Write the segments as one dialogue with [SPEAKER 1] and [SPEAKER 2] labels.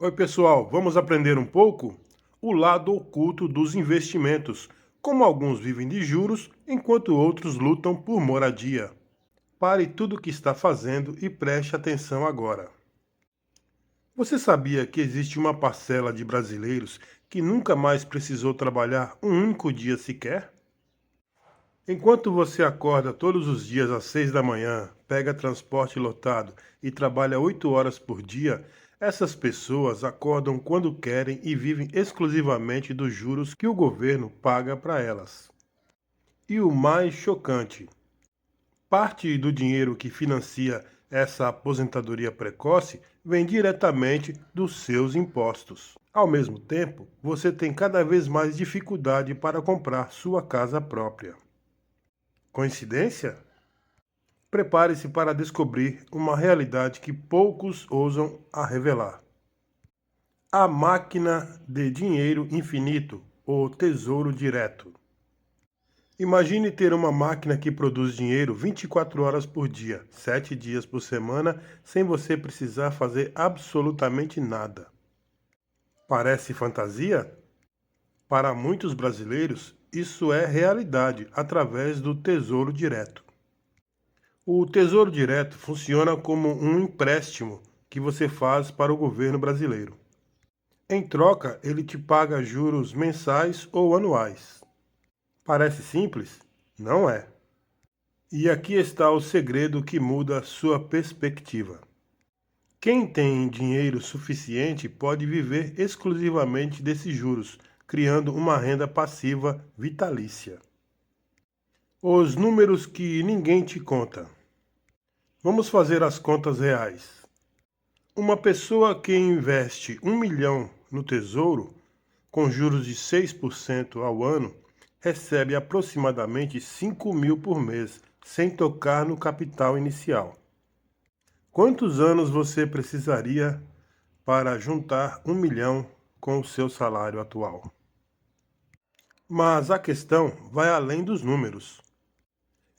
[SPEAKER 1] Oi, pessoal, vamos aprender um pouco? O lado oculto dos investimentos, como alguns vivem de juros, enquanto outros lutam por moradia. Pare tudo o que está fazendo e preste atenção agora. Você sabia que existe uma parcela de brasileiros que nunca mais precisou trabalhar um único dia sequer? Enquanto você acorda todos os dias às 6 da manhã, pega transporte lotado e trabalha 8 horas por dia, essas pessoas acordam quando querem e vivem exclusivamente dos juros que o governo paga para elas. E o mais chocante, parte do dinheiro que financia essa aposentadoria precoce vem diretamente dos seus impostos. Ao mesmo tempo, você tem cada vez mais dificuldade para comprar sua casa própria. Coincidência? Prepare-se para descobrir uma realidade que poucos ousam a revelar. A máquina de dinheiro infinito, ou tesouro direto. Imagine ter uma máquina que produz dinheiro 24 horas por dia, 7 dias por semana, sem você precisar fazer absolutamente nada. Parece fantasia? Para muitos brasileiros, isso é realidade através do Tesouro Direto. O Tesouro Direto funciona como um empréstimo que você faz para o governo brasileiro. Em troca, ele te paga juros mensais ou anuais. Parece simples? Não é. E aqui está o segredo que muda sua perspectiva. Quem tem dinheiro suficiente pode viver exclusivamente desses juros, criando uma renda passiva vitalícia. Os números que ninguém te conta. Vamos fazer as contas reais. Uma pessoa que investe 1 milhão no tesouro, com juros de 6% ao ano, recebe aproximadamente 5.000 por mês, sem tocar no capital inicial. Quantos anos você precisaria para juntar 1 milhão com o seu salário atual? Mas a questão vai além dos números.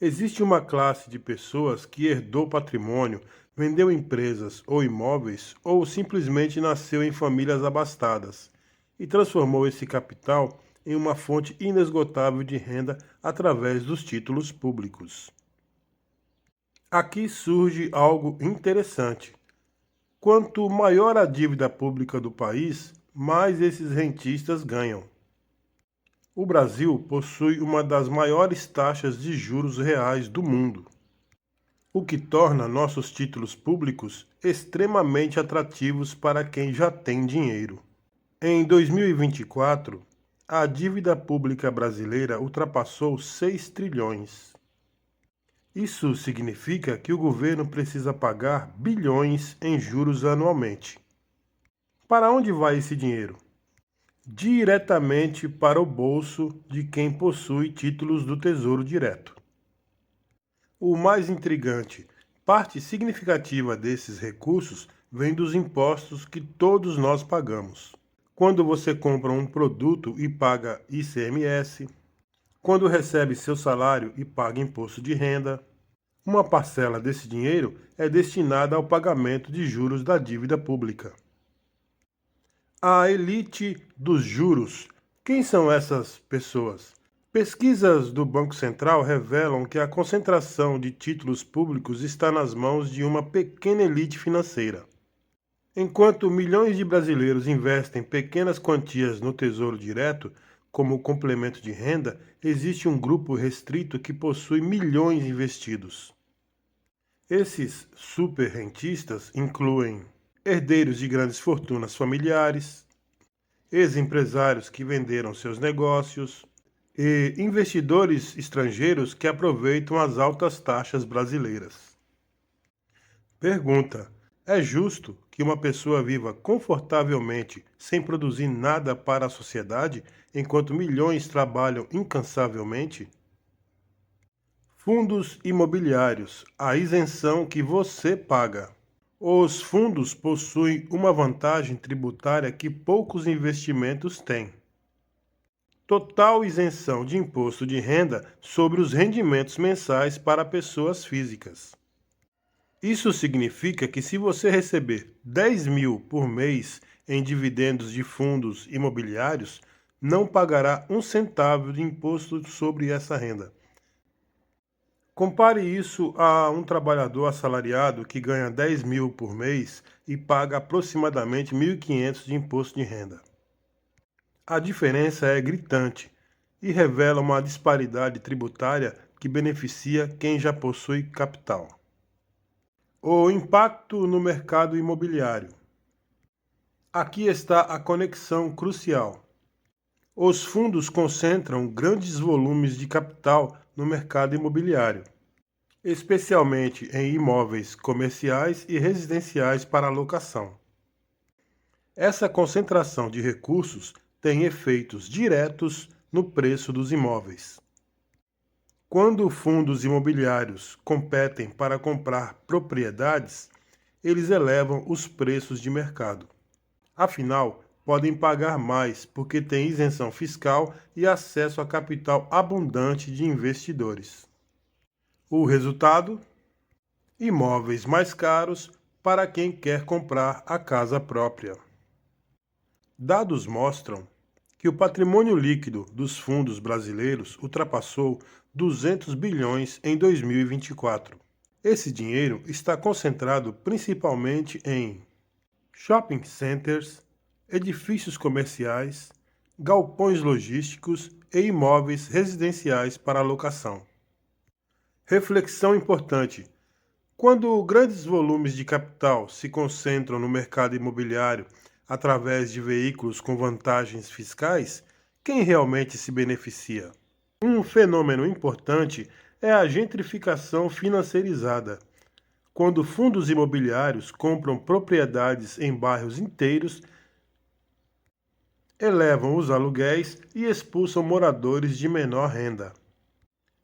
[SPEAKER 1] Existe uma classe de pessoas que herdou patrimônio, vendeu empresas ou imóveis ou simplesmente nasceu em famílias abastadas e transformou esse capital em uma fonte inesgotável de renda através dos títulos públicos. Aqui surge algo interessante. Quanto maior a dívida pública do país, mais esses rentistas ganham. O Brasil possui uma das maiores taxas de juros reais do mundo, o que torna nossos títulos públicos extremamente atrativos para quem já tem dinheiro. Em 2024, a dívida pública brasileira ultrapassou 6 trilhões. Isso significa que o governo precisa pagar bilhões em juros anualmente. Para onde vai esse dinheiro? Diretamente para o bolso de quem possui títulos do Tesouro Direto. O mais intrigante, parte significativa desses recursos vem dos impostos que todos nós pagamos. Quando você compra um produto e paga ICMS, quando recebe seu salário e paga imposto de renda, uma parcela desse dinheiro é destinada ao pagamento de juros da dívida pública. A elite dos juros. Quem são essas pessoas? Pesquisas do Banco Central revelam que a concentração de títulos públicos está nas mãos de uma pequena elite financeira. Enquanto milhões de brasileiros investem pequenas quantias no Tesouro Direto, como complemento de renda, existe um grupo restrito que possui milhões investidos. Esses superrentistas incluem herdeiros de grandes fortunas familiares, ex-empresários que venderam seus negócios e investidores estrangeiros que aproveitam as altas taxas brasileiras. Pergunta: é justo que uma pessoa viva confortavelmente sem produzir nada para a sociedade, enquanto milhões trabalham incansavelmente? Fundos imobiliários, a isenção que você paga. Os fundos possuem uma vantagem tributária que poucos investimentos têm: total isenção de imposto de renda sobre os rendimentos mensais para pessoas físicas. Isso significa que se você receber 10.000 por mês em dividendos de fundos imobiliários não pagará um centavo de imposto sobre essa renda. Compare isso a um trabalhador assalariado que ganha 10 mil por mês e paga aproximadamente 1.500 de imposto de renda. A diferença é gritante e revela uma disparidade tributária que beneficia quem já possui capital. O impacto no mercado imobiliário. Aqui está a conexão crucial. Os fundos concentram grandes volumes de capital no mercado imobiliário, especialmente em imóveis comerciais e residenciais para locação. Essa concentração de recursos tem efeitos diretos no preço dos imóveis. Quando fundos imobiliários competem para comprar propriedades, eles elevam os preços de mercado. Afinal, podem pagar mais porque têm isenção fiscal e acesso a capital abundante de investidores. O resultado? Imóveis mais caros para quem quer comprar a casa própria. Dados mostram que o patrimônio líquido dos fundos brasileiros ultrapassou 200 bilhões em 2024. Esse dinheiro está concentrado principalmente em shopping centers, edifícios comerciais, galpões logísticos e imóveis residenciais para locação. Reflexão importante: quando grandes volumes de capital se concentram no mercado imobiliário através de veículos com vantagens fiscais, quem realmente se beneficia? Um fenômeno importante é a gentrificação financiarizada. Quando fundos imobiliários compram propriedades em bairros inteiros, elevam os aluguéis e expulsam moradores de menor renda.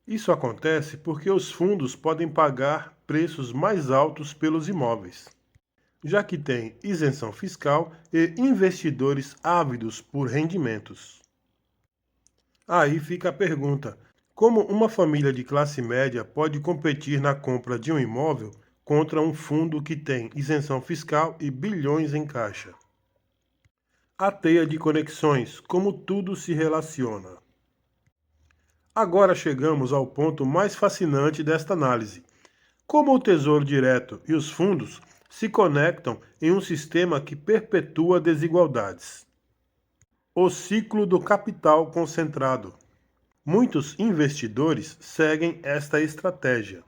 [SPEAKER 1] Isso acontece porque os fundos podem pagar preços mais altos pelos imóveis, já que têm isenção fiscal e investidores ávidos por rendimentos. Aí fica a pergunta: como uma família de classe média pode competir na compra de um imóvel contra um fundo que tem isenção fiscal e bilhões em caixa? A teia de conexões, como tudo se relaciona. Agora chegamos ao ponto mais fascinante desta análise: como o Tesouro Direto e os fundos se conectam em um sistema que perpetua desigualdades. O ciclo do capital concentrado. Muitos investidores seguem esta estratégia.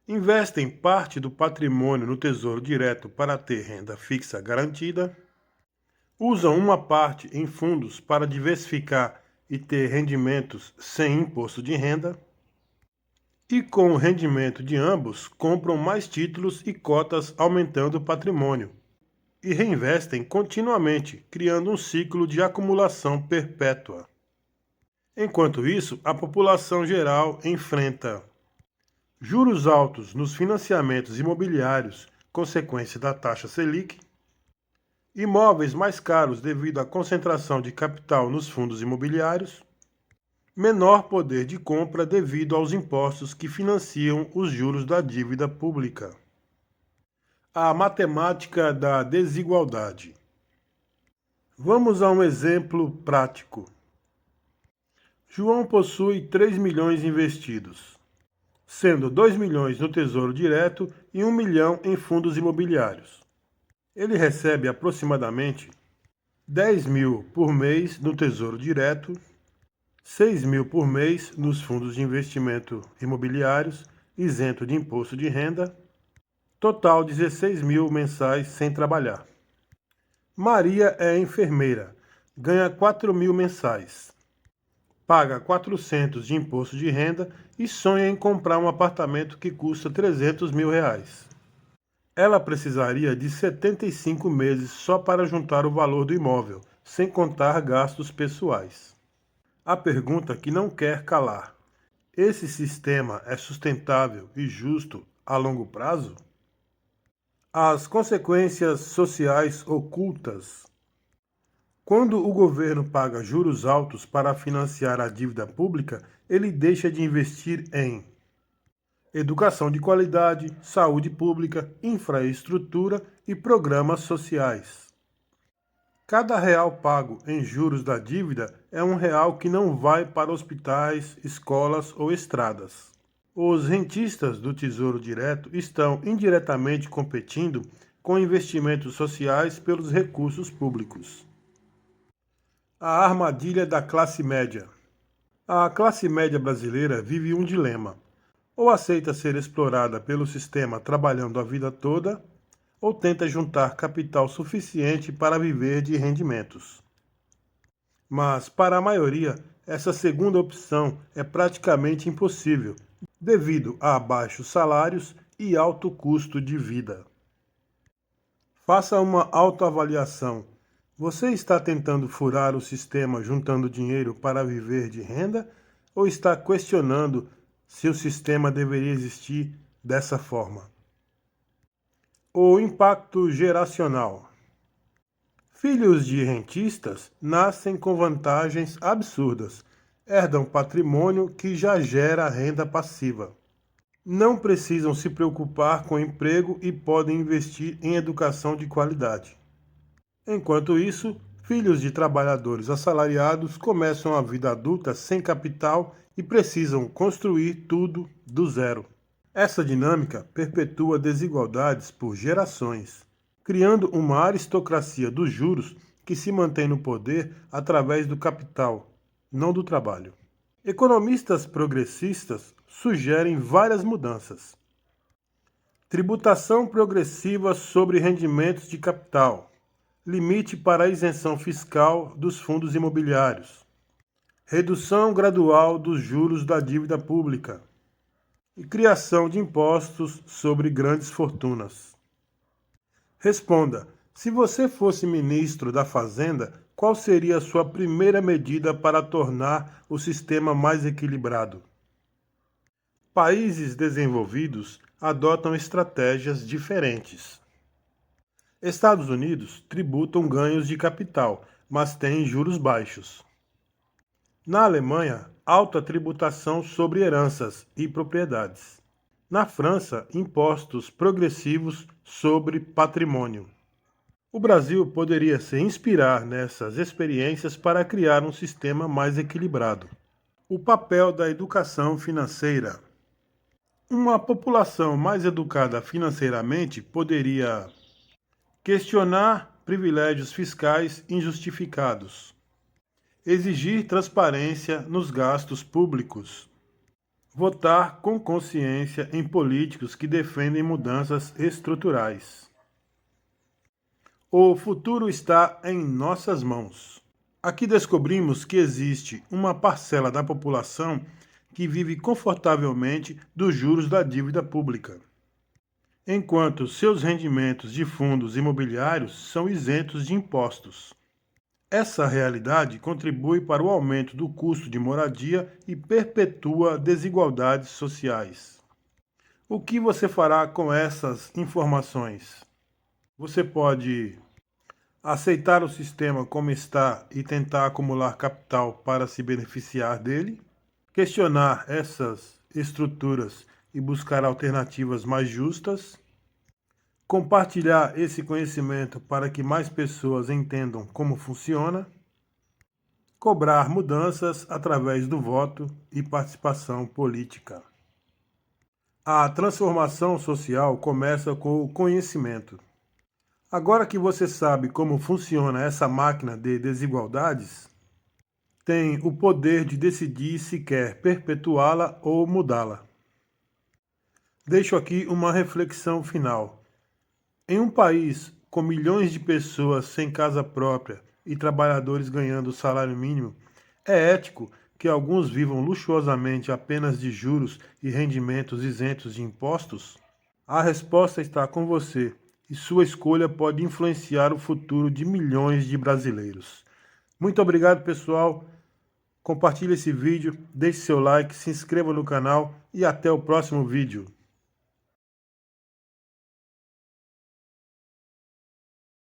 [SPEAKER 1] Investem parte do patrimônio no Tesouro Direto para ter renda fixa garantida, usam uma parte em fundos para diversificar e ter rendimentos sem imposto de renda, e com o rendimento de ambos compram mais títulos e cotas, aumentando o patrimônio, e reinvestem continuamente, criando um ciclo de acumulação perpétua. Enquanto isso, a população geral enfrenta juros altos nos financiamentos imobiliários, consequência da taxa Selic, imóveis mais caros devido à concentração de capital nos fundos imobiliários, menor poder de compra devido aos impostos que financiam os juros da dívida pública. A matemática da desigualdade. Vamos a um exemplo prático. João possui 3 milhões investidos, sendo 2 milhões no Tesouro Direto e 1 milhão em fundos imobiliários. Ele recebe aproximadamente 10 mil por mês no Tesouro Direto, 6 mil por mês nos fundos de investimento imobiliários, isento de imposto de renda, total 16 mil mensais sem trabalhar. Maria é enfermeira, ganha 4 mil mensais, paga 400 de imposto de renda e sonha em comprar um apartamento que custa 300 mil reais. Ela precisaria de 75 meses só para juntar o valor do imóvel, sem contar gastos pessoais. A pergunta que não quer calar: esse sistema é sustentável e justo a longo prazo? As consequências sociais ocultas. Quando o governo paga juros altos para financiar a dívida pública, ele deixa de investir em educação de qualidade, saúde pública, infraestrutura e programas sociais. Cada real pago em juros da dívida é um real que não vai para hospitais, escolas ou estradas. Os rentistas do Tesouro Direto estão indiretamente competindo com investimentos sociais pelos recursos públicos. A armadilha da classe média. A classe média brasileira vive um dilema. Ou aceita ser explorada pelo sistema trabalhando a vida toda, ou tenta juntar capital suficiente para viver de rendimentos. Mas, para a maioria, essa segunda opção é praticamente impossível, devido a baixos salários e alto custo de vida. Faça uma autoavaliação. Você está tentando furar o sistema juntando dinheiro para viver de renda ou está questionando se o sistema deveria existir dessa forma? O impacto geracional. Filhos de rentistas nascem com vantagens absurdas, herdam patrimônio que já gera renda passiva. Não precisam se preocupar com emprego e podem investir em educação de qualidade. Enquanto isso, filhos de trabalhadores assalariados começam a vida adulta sem capital e precisam construir tudo do zero. Essa dinâmica perpetua desigualdades por gerações, criando uma aristocracia dos juros que se mantém no poder através do capital, não do trabalho. Economistas progressistas sugerem várias mudanças. Tributação progressiva sobre rendimentos de capital. Limite para a isenção fiscal dos fundos imobiliários. Redução gradual dos juros da dívida pública. E criação de impostos sobre grandes fortunas. Responda: se você fosse ministro da Fazenda, qual seria a sua primeira medida para tornar o sistema mais equilibrado? Países desenvolvidos adotam estratégias diferentes. Estados Unidos tributam ganhos de capital, mas têm juros baixos. Na Alemanha, alta tributação sobre heranças e propriedades. Na França, impostos progressivos sobre patrimônio. O Brasil poderia se inspirar nessas experiências para criar um sistema mais equilibrado. O papel da educação financeira. Uma população mais educada financeiramente poderia questionar privilégios fiscais injustificados, exigir transparência nos gastos públicos, votar com consciência em políticos que defendem mudanças estruturais. O futuro está em nossas mãos. Aqui descobrimos que existe uma parcela da população que vive confortavelmente dos juros da dívida pública, enquanto seus rendimentos de fundos imobiliários são isentos de impostos. Essa realidade contribui para o aumento do custo de moradia e perpetua desigualdades sociais. O que você fará com essas informações? Você pode aceitar o sistema como está e tentar acumular capital para se beneficiar dele, questionar essas estruturas e buscar alternativas mais justas, compartilhar esse conhecimento para que mais pessoas entendam como funciona, cobrar mudanças através do voto e participação política. A transformação social começa com o conhecimento. Agora que você sabe como funciona essa máquina de desigualdades, tem o poder de decidir se quer perpetuá-la ou mudá-la. Deixo aqui uma reflexão final. Em um país com milhões de pessoas sem casa própria e trabalhadores ganhando salário mínimo, é ético que alguns vivam luxuosamente apenas de juros e rendimentos isentos de impostos? A resposta está com você, e sua escolha pode influenciar o futuro de milhões de brasileiros. Muito obrigado, pessoal. Compartilhe esse vídeo, deixe seu like, se inscreva no canal e até o próximo vídeo.